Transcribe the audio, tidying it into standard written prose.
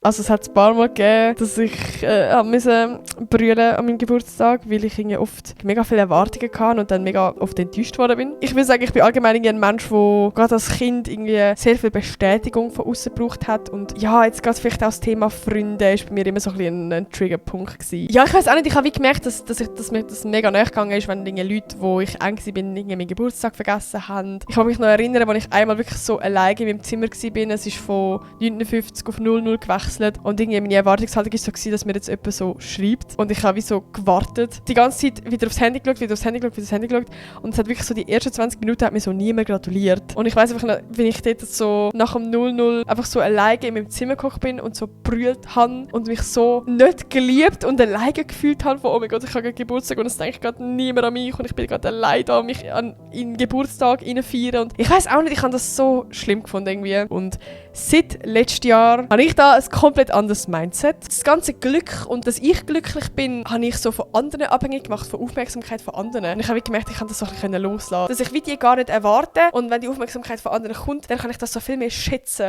Also es hat ein paar Mal gegeben, dass ich musste brüllen an meinem Geburtstag, weil ich irgendwie oft mega viele Erwartungen hatte und dann mega oft enttäuscht worden bin. Ich will sagen, ich bin allgemein irgendwie ein Mensch, der gerade als Kind irgendwie sehr viel Bestätigung von außen gebraucht hat. Und ja, jetzt gerade vielleicht auch das Thema Freunde ist bei mir immer so ein bisschen ein Triggerpunkt gewesen. Ja, ich weiß auch nicht, ich habe wie gemerkt, dass mir das mega nahe gegangen ist, wenn irgendwie Leute, wo ich eng war, irgendwie meinen Geburtstag vergessen haben. Ich kann mich noch erinnern, als ich einmal wirklich so alleine in meinem Zimmer war. Es ist von 59 auf 00 gewechselt. Und irgendwie meine Erwartungshaltung war so, dass mir jetzt jemand so schreibt. Und ich habe wie so gewartet. Die ganze Zeit wieder aufs Handy geschaut, wieder aufs Handy geschaut, wieder aufs Handy geschaut. Und es hat wirklich so die ersten 20 Minuten hat mir so niemand gratuliert. Und ich weiss einfach noch, wenn ich dort so nach dem 00 einfach so alleine in meinem Zimmer gekocht bin und so brüllt habe und mich so nicht geliebt und alleine gefühlt habe von, oh mein Gott, ich habe gerade Geburtstag und es denkt gerade niemand an mich und ich bin gerade alleine da, mich in den Geburtstag feiern. Und ich weiss auch nicht, ich habe das so schlimm gefunden irgendwie. Und seit letztem Jahr habe ich da ein komplett anderes Mindset. Das ganze Glück und dass ich glücklich bin, habe ich so von anderen abhängig gemacht, von Aufmerksamkeit von anderen. Und ich habe gemerkt, ich kann das so ein bisschen loslassen. Dass ich wie die gar nicht erwarte und wenn die Aufmerksamkeit von anderen kommt, dann kann ich das so viel mehr schätzen.